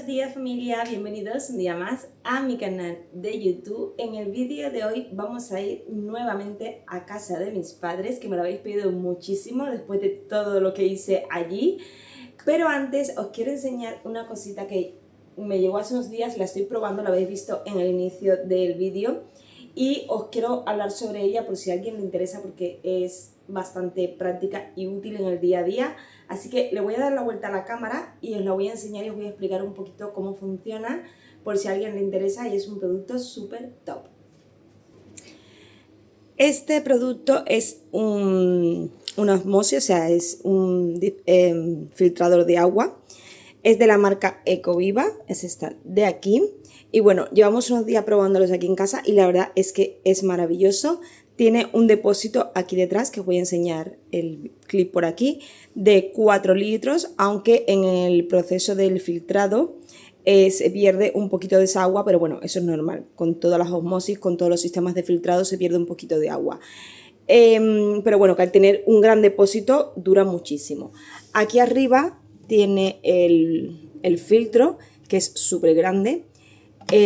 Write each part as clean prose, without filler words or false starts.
Buenos días familia, bienvenidos un día más a mi canal de YouTube. En el vídeo de hoy vamos a ir nuevamente a casa de mis padres, que me lo habéis pedido muchísimo después de todo lo que hice allí. Pero antes os quiero enseñar una cosita que me llegó hace unos días, la estoy probando, la habéis visto en el inicio del vídeo. Y os quiero hablar sobre ella por si a alguien le interesa, porque es bastante práctica y útil en el día a día. Así que le voy a dar la vuelta a la cámara y os la voy a enseñar y os voy a explicar un poquito cómo funciona por si a alguien le interesa, y es un producto súper top. Este producto es una osmosis, o sea, es un filtrador de agua. Es de la marca Ecoviva, es esta de aquí. Y bueno, llevamos unos días probándolos aquí en casa y la verdad es que es maravilloso. Tiene un depósito aquí detrás, que os voy a enseñar el clip por aquí, de 4 litros, aunque en el proceso del filtrado se pierde un poquito de esa agua, pero bueno, eso es normal. Con todas las osmosis, con todos los sistemas de filtrado se pierde un poquito de agua. Pero bueno, que al tener un gran depósito dura muchísimo. Aquí arriba tiene el filtro, que es súper grande.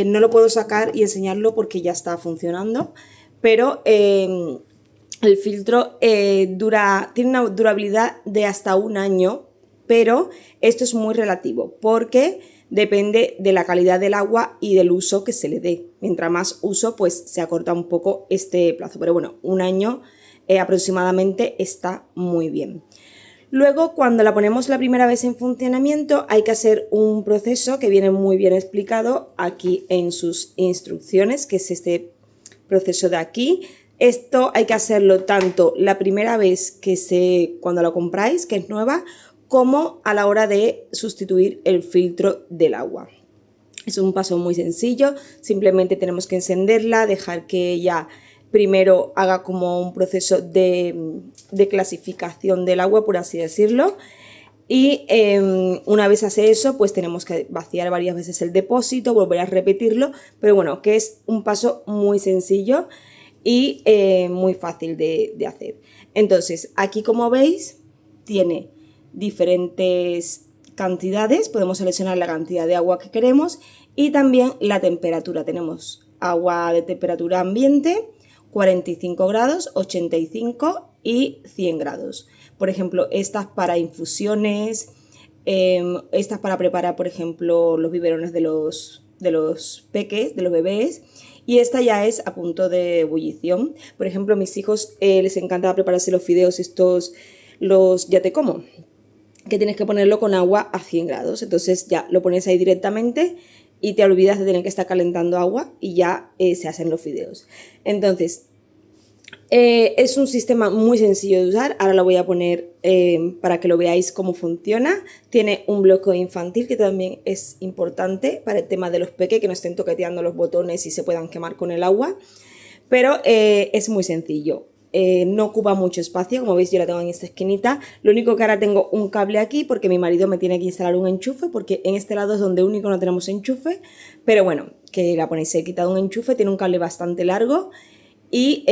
No lo puedo sacar y enseñarlo porque ya está funcionando, pero el filtro tiene una durabilidad de hasta un año, pero esto es muy relativo porque depende de la calidad del agua y del uso que se le dé. Mientras más uso, pues se acorta un poco este plazo, pero bueno, un año aproximadamente está muy bien. Luego, cuando la ponemos la primera vez en funcionamiento, hay que hacer un proceso que viene muy bien explicado aquí en sus instrucciones, que es este proceso de aquí. Esto hay que hacerlo tanto la primera vez cuando lo compráis, que es nueva, como a la hora de sustituir el filtro del agua. Es un paso muy sencillo, simplemente tenemos que encenderla, dejar que ella primero haga como un proceso de clasificación del agua, por así decirlo. Y una vez hace eso, pues tenemos que vaciar varias veces el depósito, volver a repetirlo, pero bueno, que es un paso muy sencillo y muy fácil de hacer. Entonces, aquí como veis, tiene diferentes cantidades, podemos seleccionar la cantidad de agua que queremos y también la temperatura. Tenemos agua de temperatura ambiente, 45 grados, 85 y 100 grados. Por ejemplo, estas para infusiones, estas para preparar, por ejemplo, los biberones de los peques, de los bebés, y esta ya es a punto de ebullición. Por ejemplo, a mis hijos les encanta prepararse los fideos los ya te como, que tienes que ponerlo con agua a 100 grados. Entonces ya lo pones ahí directamente y te olvidas de tener que estar calentando agua y ya se hacen los fideos. Entonces, es un sistema muy sencillo de usar. Ahora lo voy a poner para que lo veáis cómo funciona. Tiene un bloqueo infantil, que también es importante para el tema de los peques, que no estén toqueteando los botones y se puedan quemar con el agua. Pero es muy sencillo. No ocupa mucho espacio, como veis yo la tengo en esta esquinita. Lo único que ahora tengo un cable aquí porque mi marido me tiene que instalar un enchufe, porque en este lado es donde único no tenemos enchufe, pero bueno, que la ponéis, he quitado un enchufe, tiene un cable bastante largo y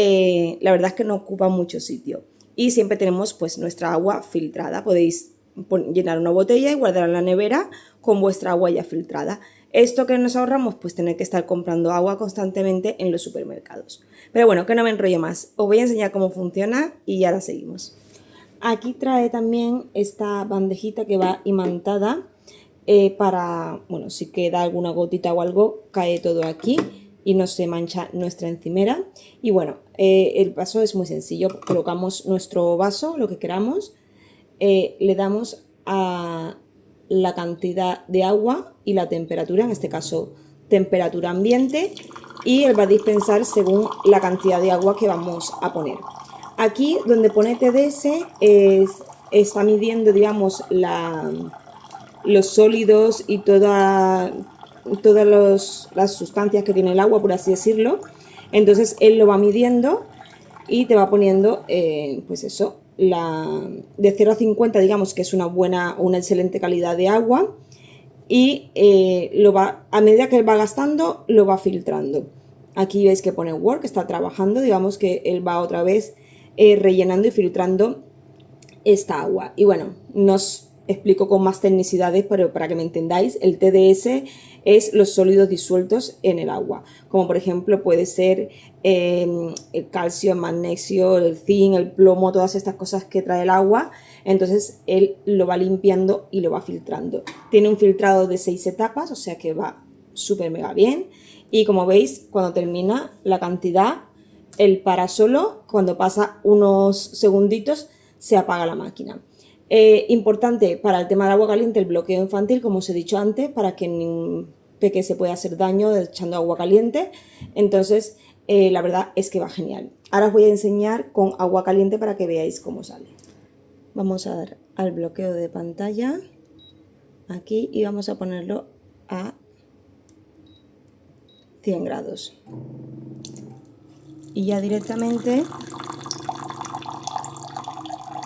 la verdad es que no ocupa mucho sitio. Y siempre tenemos pues nuestra agua filtrada, podéis llenar una botella y guardarla en la nevera con vuestra agua ya filtrada. Esto que nos ahorramos, pues tener que estar comprando agua constantemente en los supermercados. Pero bueno, que no me enrollo más. Os voy a enseñar cómo funciona y ahora seguimos. Aquí trae también esta bandejita que va imantada para, bueno, si queda alguna gotita o algo, cae todo aquí y no se mancha nuestra encimera. Y bueno, el paso es muy sencillo. Colocamos nuestro vaso, lo que queramos, le damos a la cantidad de agua y la temperatura, en este caso temperatura ambiente, y él va a dispensar según la cantidad de agua que vamos a poner. Aquí donde pone TDS está midiendo, digamos, los sólidos y todas las sustancias que tiene el agua, por así decirlo. Entonces él lo va midiendo y te va poniendo, pues eso, de 0 a 50, digamos que es una excelente calidad de agua, y a medida que él va gastando, lo va filtrando. Aquí veis que pone work, está trabajando, digamos que él va otra vez rellenando y filtrando esta agua. Y bueno, explico con más tecnicidades, pero para que me entendáis, el TDS es los sólidos disueltos en el agua, como por ejemplo puede ser el calcio, el magnesio, el zinc, el plomo, todas estas cosas que trae el agua. Entonces él lo va limpiando y lo va filtrando. Tiene un filtrado de 6 etapas, o sea que va súper mega bien. Y como veis, cuando termina la cantidad, él para solo, cuando pasa unos segunditos, se apaga la máquina. Importante para el tema del agua caliente, el bloqueo infantil, como os he dicho antes, para que ningún peque se pueda hacer daño echando agua caliente. Entonces, la verdad es que va genial. Ahora os voy a enseñar con agua caliente para que veáis cómo sale. Vamos a dar al bloqueo de pantalla aquí y vamos a ponerlo a 100 grados. Y ya directamente,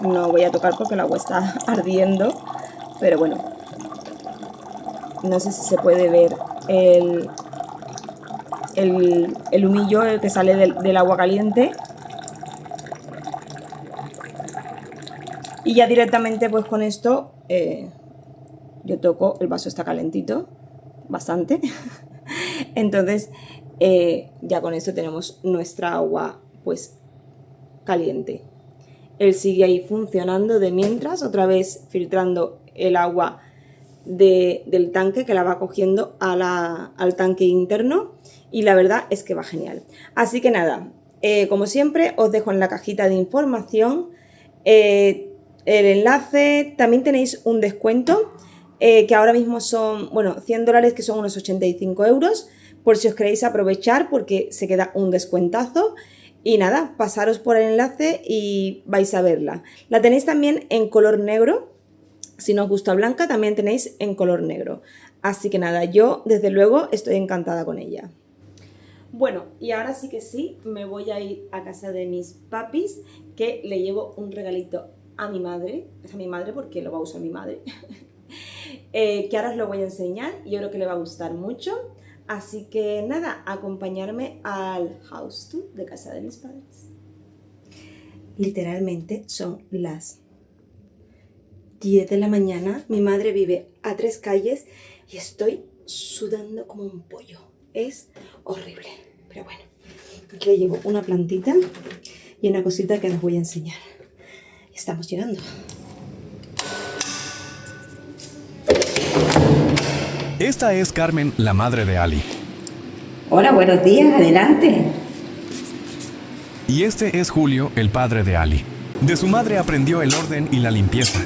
no voy a tocar porque el agua está ardiendo, pero bueno, no sé si se puede ver el humillo que sale del agua caliente. Y ya directamente pues con esto yo toco, el vaso está calentito, bastante. Entonces ya con esto tenemos nuestra agua pues caliente. Él sigue ahí funcionando de mientras, otra vez filtrando el agua del tanque, que la va cogiendo al tanque interno, y la verdad es que va genial. Así que nada, como siempre os dejo en la cajita de información el enlace. También tenéis un descuento que ahora mismo son, bueno, $100, que son unos 85 euros, por si os queréis aprovechar, porque se queda un descuentazo. Y nada, pasaros por el enlace y vais a verla. La tenéis también en color negro. Si no os gusta blanca, también tenéis en color negro. Así que nada, yo desde luego estoy encantada con ella. Bueno, y ahora sí que sí, me voy a ir a casa de mis papis, que le llevo un regalito a mi madre. Es a mi madre porque lo va a usar mi madre. Que ahora os lo voy a enseñar y yo creo que le va a gustar mucho. Así que nada, acompañarme al house tour de casa de mis padres. Literalmente son las 10 de la mañana. Mi madre vive a 3 calles y estoy sudando como un pollo. Es horrible, pero bueno. Aquí le llevo una plantita y una cosita que os voy a enseñar. Estamos llegando. Esta es Carmen, la madre de Ali. Hola, buenos días, adelante. Y este es Julio, el padre de Ali. De su madre aprendió el orden y la limpieza.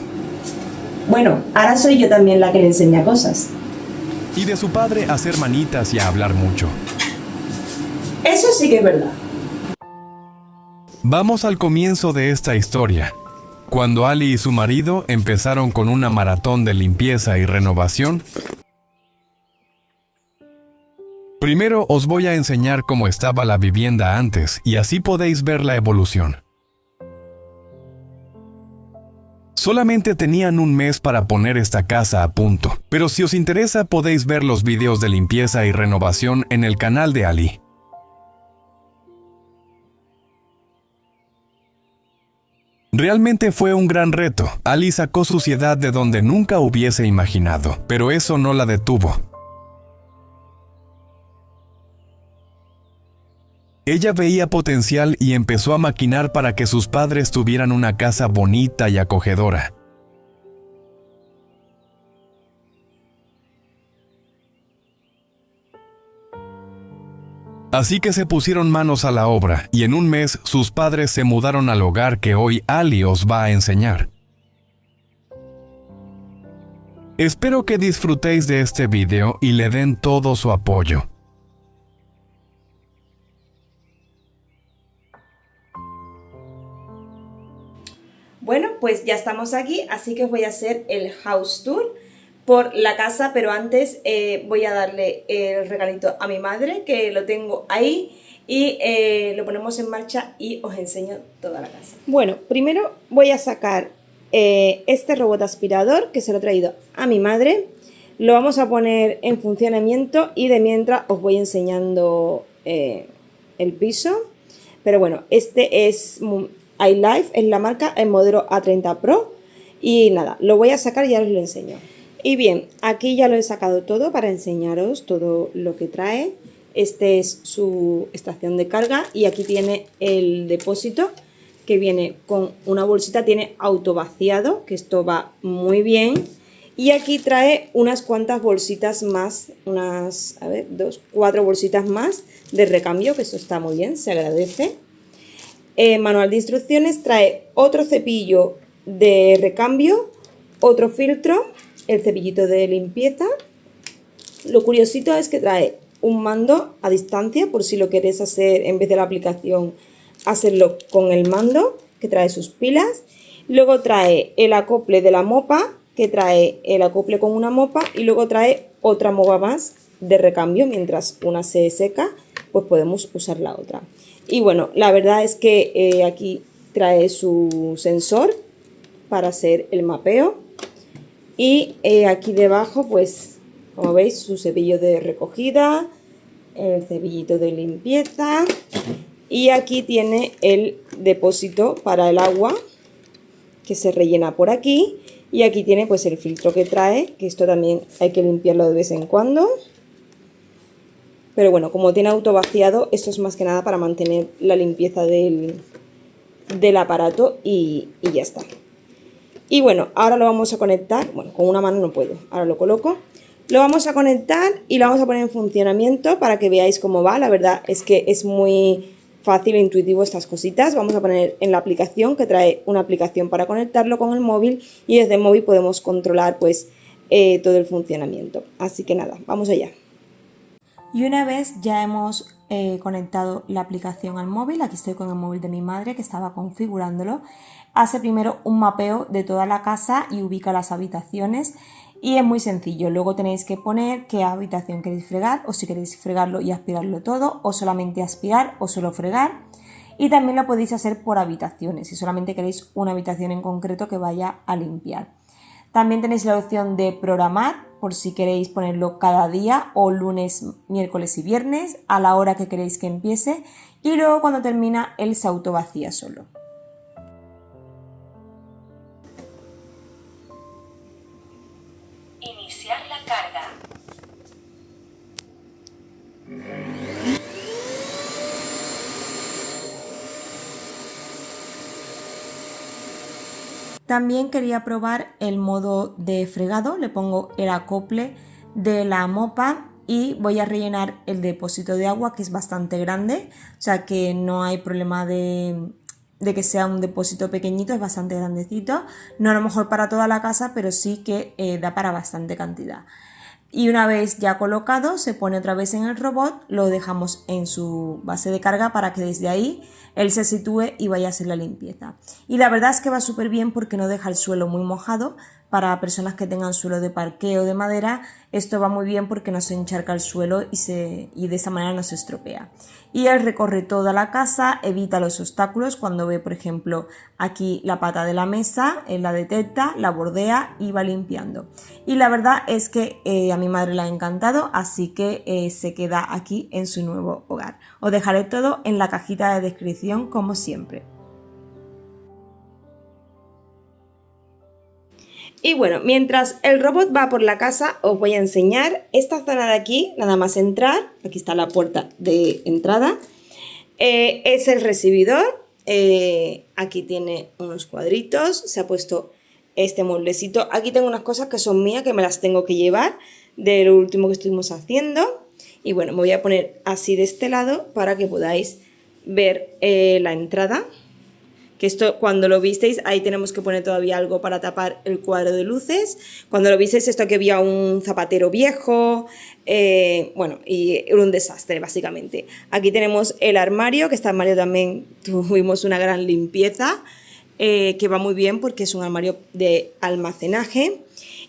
Bueno, ahora soy yo también la que le enseña cosas. Y de su padre a hacer manitas y a hablar mucho. Eso sí que es verdad. Vamos al comienzo de esta historia. Cuando Ali y su marido empezaron con una maratón de limpieza y renovación. Primero os voy a enseñar cómo estaba la vivienda antes y así podéis ver la evolución. Solamente tenían un mes para poner esta casa a punto, pero si os interesa podéis ver los videos de limpieza y renovación en el canal de Ali. Realmente fue un gran reto. Ali sacó suciedad de donde nunca hubiese imaginado, pero eso no la detuvo. Ella veía potencial y empezó a maquinar para que sus padres tuvieran una casa bonita y acogedora. Así que se pusieron manos a la obra y en un mes sus padres se mudaron al hogar que hoy Ali os va a enseñar. Espero que disfrutéis de este video y le den todo su apoyo. Bueno, pues ya estamos aquí, así que os voy a hacer el house tour por la casa, pero antes voy a darle el regalito a mi madre, que lo tengo ahí, y lo ponemos en marcha y os enseño toda la casa. Bueno, primero voy a sacar este robot aspirador, que se lo he traído a mi madre. Lo vamos a poner en funcionamiento y de mientras os voy enseñando el piso. Pero bueno, este es iLife, es la marca, el modelo A30 Pro. Y nada, lo voy a sacar y ya os lo enseño. Y bien, aquí ya lo he sacado todo para enseñaros todo lo que trae. Este es su estación de carga y aquí tiene el depósito que viene con una bolsita, tiene autovaciado, que esto va muy bien. Y aquí trae unas cuantas bolsitas más, unas, a ver, 2, 4 bolsitas más de recambio, que eso está muy bien, se agradece. Manual de instrucciones, trae otro cepillo de recambio, otro filtro, el cepillito de limpieza. Lo curiosito es que trae un mando a distancia, por si lo queréis hacer en vez de la aplicación, hacerlo con el mando, que trae sus pilas. Luego trae el acople de la mopa, que trae el acople con una mopa, y luego trae otra mopa más de recambio. Mientras una se seca, pues podemos usar la otra. Y bueno, la verdad es que aquí trae su sensor para hacer el mapeo. Y aquí debajo, pues, como veis, su cepillo de recogida, el cepillito de limpieza. Y aquí tiene el depósito para el agua, que se rellena por aquí. Y aquí tiene pues el filtro que trae, que esto también hay que limpiarlo de vez en cuando. Pero bueno, como tiene autovaciado, esto es más que nada para mantener la limpieza del aparato y ya está. Y bueno, ahora lo vamos a conectar. Bueno, con una mano no puedo, ahora lo coloco. Lo vamos a conectar y lo vamos a poner en funcionamiento para que veáis cómo va. La verdad es que es muy fácil e intuitivo estas cositas. Vamos a poner en la aplicación, que trae una aplicación para conectarlo con el móvil, y desde el móvil podemos controlar pues todo el funcionamiento. Así que nada, vamos allá. Y una vez ya hemos conectado la aplicación al móvil, aquí estoy con el móvil de mi madre que estaba configurándolo, hace primero un mapeo de toda la casa y ubica las habitaciones, y es muy sencillo. Luego tenéis que poner qué habitación queréis fregar, o si queréis fregarlo y aspirarlo todo, o solamente aspirar o solo fregar. Y también lo podéis hacer por habitaciones, si solamente queréis una habitación en concreto que vaya a limpiar. También tenéis la opción de programar, por si queréis ponerlo cada día o lunes, miércoles y viernes a la hora que queréis que empiece, y luego cuando termina él se autovacía solo. Iniciar la carga. También quería probar el modo de fregado. Le pongo el acople de la mopa y voy a rellenar el depósito de agua, que es bastante grande, o sea que no hay problema de que sea un depósito pequeñito, es bastante grandecito, no a lo mejor para toda la casa, pero sí que da para bastante cantidad. Y una vez ya colocado, se pone otra vez en el robot, lo dejamos en su base de carga para que desde ahí él se sitúe y vaya a hacer la limpieza. Y la verdad es que va súper bien porque no deja el suelo muy mojado. Para personas que tengan suelo de parqué o de madera, esto va muy bien porque no se encharca el suelo y de esa manera no se estropea. Y él recorre toda la casa, evita los obstáculos. Cuando ve, por ejemplo, aquí la pata de la mesa, él la detecta, la bordea y va limpiando. Y la verdad es que a mi madre le ha encantado, así que se queda aquí en su nuevo hogar. Os dejaré todo en la cajita de descripción, como siempre. Y bueno, mientras el robot va por la casa, os voy a enseñar esta zona de aquí. Nada más entrar, aquí está la puerta de entrada, es el recibidor. Aquí tiene unos cuadritos, se ha puesto este mueblecito. Aquí tengo unas cosas que son mías, que me las tengo que llevar de lo último que estuvimos haciendo. Y bueno, me voy a poner así de este lado para que podáis ver la entrada. Que esto, cuando lo visteis, ahí tenemos que poner todavía algo para tapar el cuadro de luces. Cuando lo visteis, esto aquí había un zapatero viejo, bueno, y era un desastre básicamente. Aquí tenemos el armario, que este armario también tuvimos una gran limpieza, que va muy bien porque es un armario de almacenaje.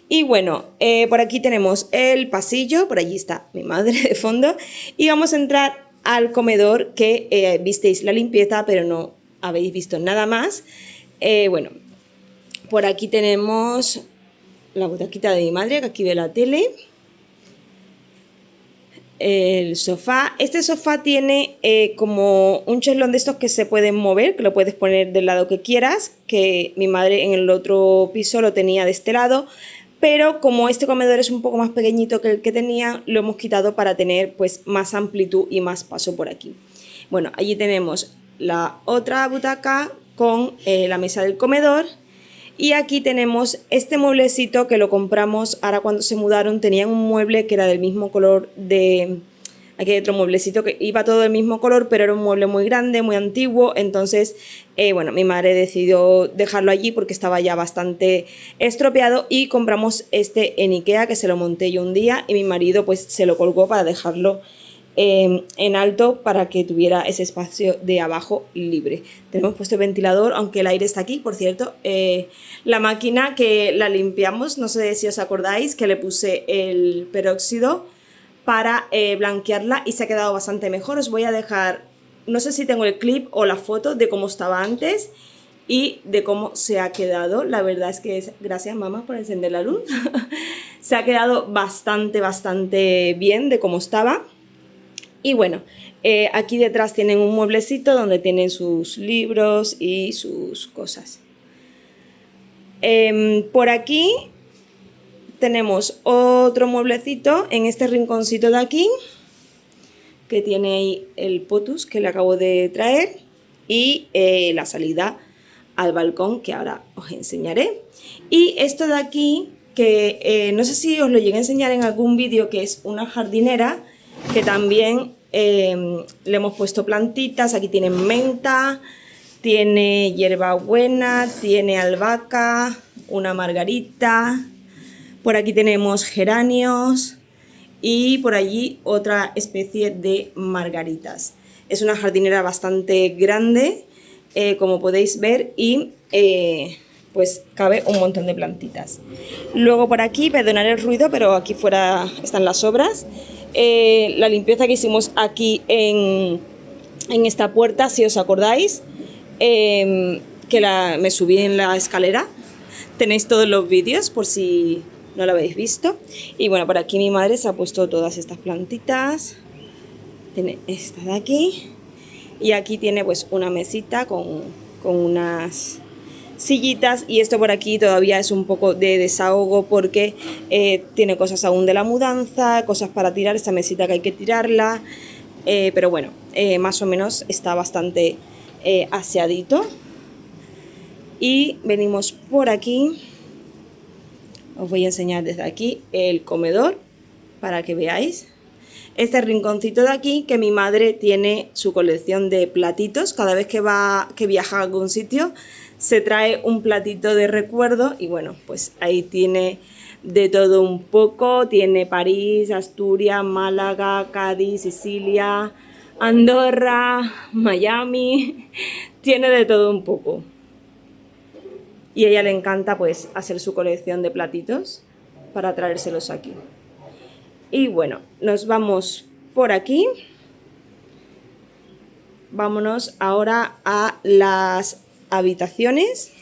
Y bueno, por aquí tenemos el pasillo, por allí está mi madre de fondo, y vamos a entrar al comedor, que visteis la limpieza, pero no habéis visto nada más. Bueno, por aquí tenemos la butaquita de mi madre, que aquí ve la tele. el sofá. Este sofá tiene como un cheslón de estos que se pueden mover, que lo puedes poner del lado que quieras, que mi madre en el otro piso lo tenía de este lado, pero como este comedor es un poco más pequeñito que el que tenía, lo hemos quitado para tener pues más amplitud y más paso por aquí. Bueno, allí tenemos la otra butaca con la mesa del comedor. Y aquí tenemos este mueblecito que lo compramos ahora cuando se mudaron. Tenían un mueble que era del mismo color de... Aquí hay otro mueblecito que iba todo del mismo color, pero era un mueble muy grande, muy antiguo. Entonces, bueno, mi madre decidió dejarlo allí porque estaba ya bastante estropeado. Y compramos este en Ikea, que se lo monté yo un día. Y mi marido pues se lo colgó para dejarlo en alto para que tuviera ese espacio de abajo libre. Tenemos puesto el ventilador, aunque el aire está aquí, por cierto. La máquina que la limpiamos, no sé si os acordáis, que le puse el peróxido para blanquearla y se ha quedado bastante mejor. Os voy a dejar, no sé si tengo el clip o la foto de cómo estaba antes y de cómo se ha quedado. La verdad es que gracias mamá por encender la luz. Se ha quedado bastante bien de cómo estaba. Y bueno, aquí detrás tienen un mueblecito donde tienen sus libros y sus cosas. Por aquí tenemos otro mueblecito en este rinconcito de aquí, que tiene ahí el potus que le acabo de traer y la salida al balcón que ahora os enseñaré. Y esto de aquí, que no sé si os lo llegué a enseñar en algún vídeo, que es una jardinera que también le hemos puesto plantitas. Aquí tiene menta, tiene hierbabuena, tiene albahaca, una margarita, por aquí tenemos geranios y por allí otra especie de margaritas. Es una jardinera bastante grande, como podéis ver, y pues cabe un montón de plantitas. Luego por aquí, perdonad el ruido, pero aquí fuera están las obras. La limpieza que hicimos aquí en esta puerta, si os acordáis, que me subí en la escalera. Tenéis todos los vídeos por si no lo habéis visto. Y bueno, por aquí mi madre se ha puesto todas estas plantitas. Tiene esta de aquí. Y aquí tiene pues una mesita con unas sillitas, y esto por aquí todavía es un poco de desahogo porque tiene cosas aún de la mudanza, cosas para tirar, esta mesita que hay que tirarla, pero bueno, más o menos está bastante aseadito. Y venimos por aquí, os voy a enseñar desde aquí el comedor para que veáis. Este rinconcito de aquí, que mi madre tiene su colección de platitos. Cada vez que viaja a algún sitio se trae un platito de recuerdo y bueno, pues ahí tiene de todo un poco. Tiene París, Asturias, Málaga, Cádiz, Sicilia, Andorra, Miami, tiene de todo un poco. Y a ella le encanta pues hacer su colección de platitos para traérselos aquí. Y bueno, nos vamos por aquí. Vámonos ahora a las habitaciones,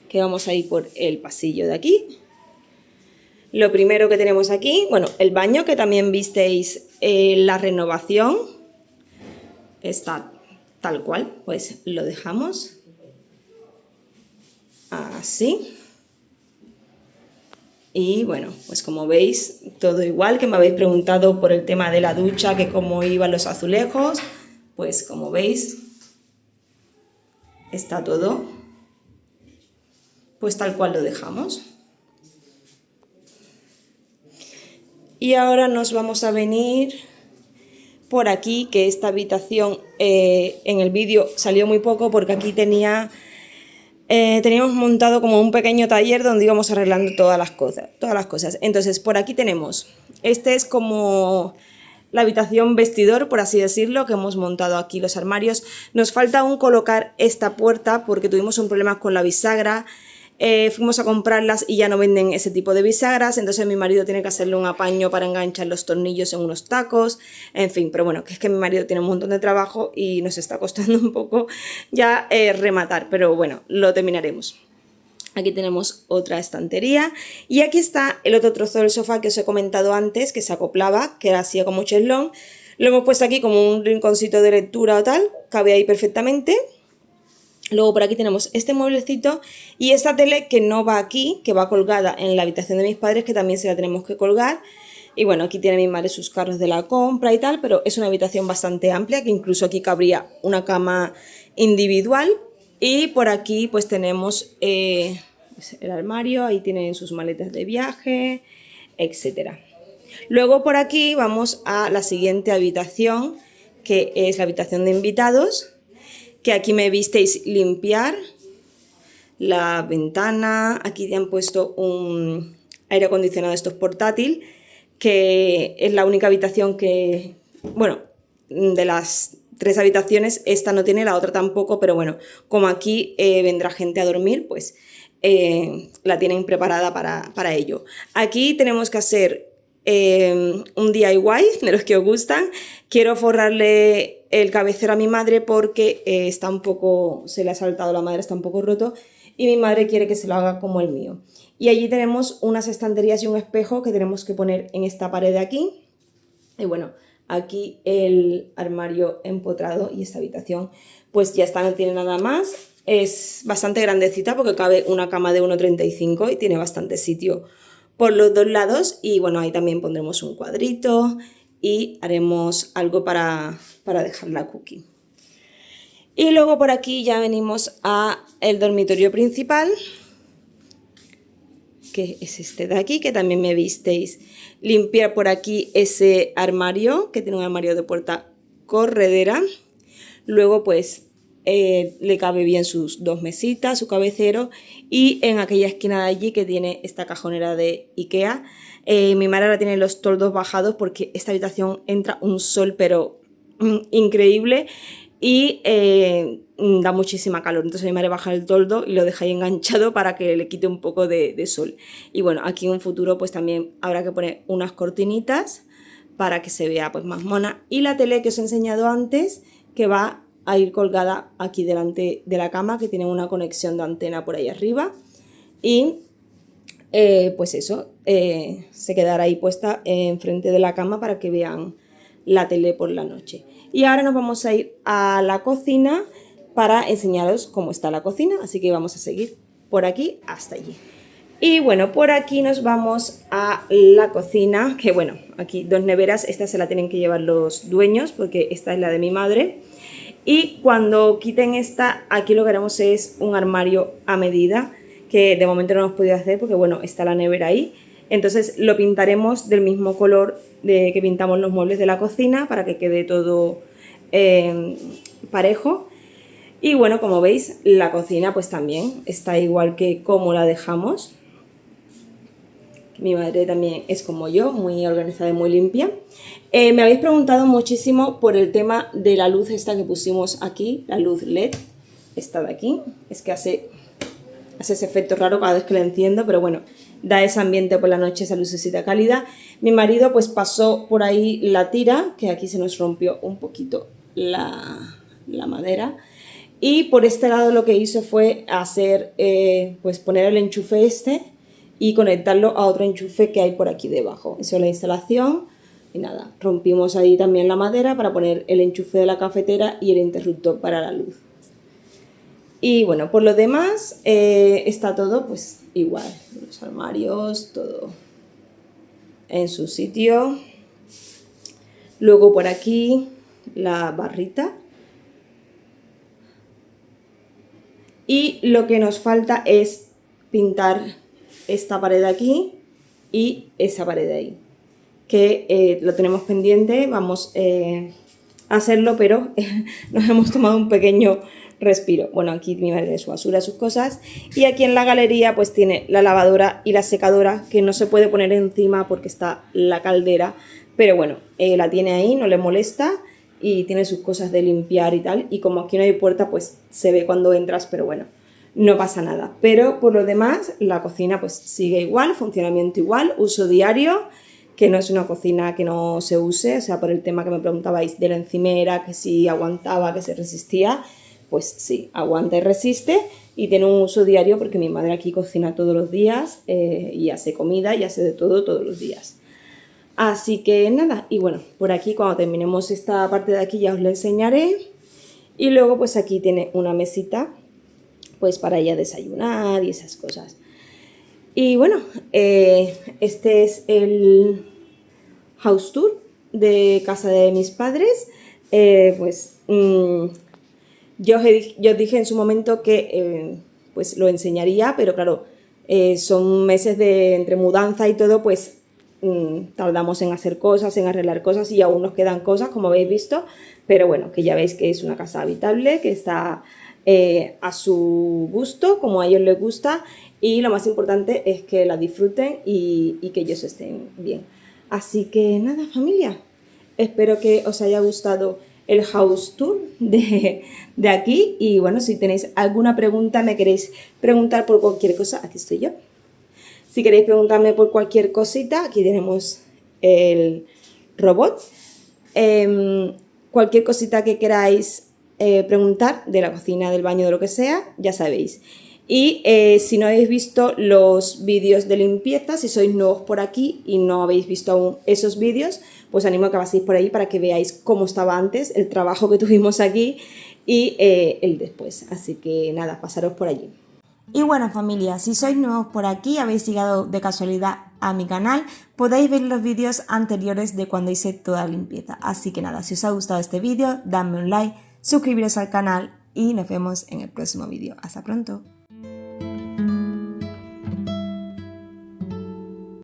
que vamos a ir por el pasillo de aquí. Lo primero que tenemos aquí, bueno, el baño, que también visteis la renovación. Está tal cual, pues lo dejamos así. Y bueno, pues como veis, todo igual, que me habéis preguntado por el tema de la ducha, que cómo iban los azulejos, pues como veis, está todo pues tal cual lo dejamos. Y ahora nos vamos a venir por aquí, que esta habitación en el vídeo salió muy poco porque aquí teníamos montado como un pequeño taller donde íbamos arreglando todas las cosas. Entonces por aquí tenemos, este es como la habitación vestidor, por así decirlo, que hemos montado aquí los armarios. Nos falta aún colocar esta puerta porque tuvimos un problema con la bisagra. Fuimos a comprarlas y ya no venden ese tipo de bisagras, entonces mi marido tiene que hacerle un apaño para enganchar los tornillos en unos tacos, en fin, pero bueno, que es que mi marido tiene un montón de trabajo y nos está costando un poco ya rematar, pero bueno, lo terminaremos. Aquí tenemos otra estantería y aquí está el otro trozo del sofá que os he comentado antes, que se acoplaba, que era así como cheslón. Lo hemos puesto aquí como un rinconcito de lectura o tal, cabe ahí perfectamente. Luego por aquí tenemos este mueblecito y esta tele que no va aquí, que va colgada en la habitación de mis padres, que también se la tenemos que colgar. Y bueno, aquí tiene mi madre sus carros de la compra y tal, pero es una habitación bastante amplia, que incluso aquí cabría una cama individual. Y por aquí pues tenemos el armario, ahí tienen sus maletas de viaje, etc. Luego por aquí vamos a la siguiente habitación, que es la habitación de invitados, que aquí me visteis limpiar la ventana. Aquí han puesto un aire acondicionado estos portátil, que es la única habitación que, bueno, de las 3 habitaciones, esta no tiene, la otra tampoco, pero bueno, como aquí vendrá gente a dormir, pues la tienen preparada para ello. Aquí tenemos que hacer un DIY de los que os gustan. Quiero forrarle el cabecero a mi madre porque está un poco, se le ha saltado la madera, está un poco roto y mi madre quiere que se lo haga como el mío. Y allí tenemos unas estanterías y un espejo que tenemos que poner en esta pared de aquí. Y bueno, aquí el armario empotrado y esta habitación pues ya está, no tiene nada más. Es bastante grandecita porque cabe una cama de 1,35 y tiene bastante sitio por los dos lados. Y bueno, ahí también pondremos un cuadrito y haremos algo para dejar la cookie. Y luego por aquí ya venimos a el dormitorio principal, que es este de aquí, que también me visteis limpiar por aquí ese armario, que tiene un armario de puerta corredera. Luego pues le cabe bien sus 2 mesitas, su cabecero, y en aquella esquina de allí que tiene esta cajonera de Ikea. Mi madre ahora tiene los toldos bajados porque esta habitación entra un sol pero increíble y da muchísima calor. Entonces mi madre baja el toldo y lo deja ahí enganchado para que le quite un poco de sol. Y bueno, aquí en un futuro pues también habrá que poner unas cortinitas para que se vea pues más mona. Y la tele que os he enseñado antes, que va a ir colgada aquí delante de la cama, que tiene una conexión de antena por ahí arriba. Y pues eso, se quedará ahí puesta enfrente de la cama para que vean la tele por la noche. Y ahora nos vamos a ir a la cocina para enseñaros cómo está la cocina, así que vamos a seguir por aquí hasta allí. Y bueno, por aquí nos vamos a la cocina, que bueno, aquí 2 neveras, esta se la tienen que llevar los dueños porque esta es la de mi madre. Y cuando quiten esta, aquí lo que haremos es un armario a medida, que de momento no hemos podido hacer porque bueno, está la nevera ahí. Entonces lo pintaremos del mismo color de que pintamos los muebles de la cocina para que quede todo parejo. Y bueno, como veis, la cocina pues también está igual que como la dejamos. Mi madre también es como yo, muy organizada y muy limpia. Me habéis preguntado muchísimo por el tema de la luz esta que pusimos aquí, la luz LED, esta de aquí. Es que hace ese efecto raro cada vez que la enciendo, pero bueno, da ese ambiente por la noche, esa lucecita cálida. Mi marido pues pasó por ahí la tira, que aquí se nos rompió un poquito la madera. Y por este lado lo que hizo fue hacer, pues poner el enchufe este y conectarlo a otro enchufe que hay por aquí debajo. Eso es la instalación. Y nada, rompimos ahí también la madera para poner el enchufe de la cafetera y el interruptor para la luz. Y bueno, por lo demás está todo pues igual. Los armarios, todo en su sitio. Luego por aquí la barrita. Y lo que nos falta es pintar esta pared de aquí y esa pared de ahí, que lo tenemos pendiente, vamos a hacerlo, pero nos hemos tomado un pequeño respiro. Bueno, aquí mi madre tiene su basura, sus cosas, y aquí en la galería pues tiene la lavadora y la secadora, que no se puede poner encima porque está la caldera, pero bueno, la tiene ahí, no le molesta y tiene sus cosas de limpiar y tal, y como aquí no hay puerta pues se ve cuando entras, pero bueno, no pasa nada. Pero por lo demás la cocina pues sigue igual, funcionamiento igual, uso diario, que no es una cocina que no se use, o sea, por el tema que me preguntabais de la encimera, que si aguantaba, que se resistía, pues sí, aguanta y resiste y tiene un uso diario porque mi madre aquí cocina todos los días y hace comida y hace de todo todos los días. Así que nada, y bueno, por aquí cuando terminemos esta parte de aquí ya os la enseñaré. Y luego pues aquí tiene una mesita pues para ella desayunar y esas cosas. Y bueno, este es el house tour de casa de mis padres. Yo os dije en su momento que pues lo enseñaría, pero claro, son meses de entre mudanza y todo, pues tardamos en hacer cosas, en arreglar cosas y aún nos quedan cosas, como habéis visto, pero bueno, que ya veis que es una casa habitable, que está a su gusto, como a ellos les gusta, y lo más importante es que la disfruten y que ellos estén bien. Así que nada, familia, espero que os haya gustado el house tour de aquí y bueno, si tenéis alguna pregunta, me queréis preguntar por cualquier cosa, aquí estoy yo. Si queréis preguntarme por cualquier cosita, aquí tenemos el robot. Cualquier cosita que queráis preguntar de la cocina, del baño, de lo que sea, ya sabéis. Y si no habéis visto los vídeos de limpieza, si sois nuevos por aquí y no habéis visto aún esos vídeos, pues animo a que paséis por ahí para que veáis cómo estaba antes, el trabajo que tuvimos aquí y el después. Así que nada, pasaros por allí. Y bueno, familia, si sois nuevos por aquí, habéis llegado de casualidad a mi canal, podéis ver los vídeos anteriores de cuando hice toda la limpieza. Así que nada, si os ha gustado este vídeo, dadme un like, suscribiros al canal y nos vemos en el próximo vídeo. Hasta pronto.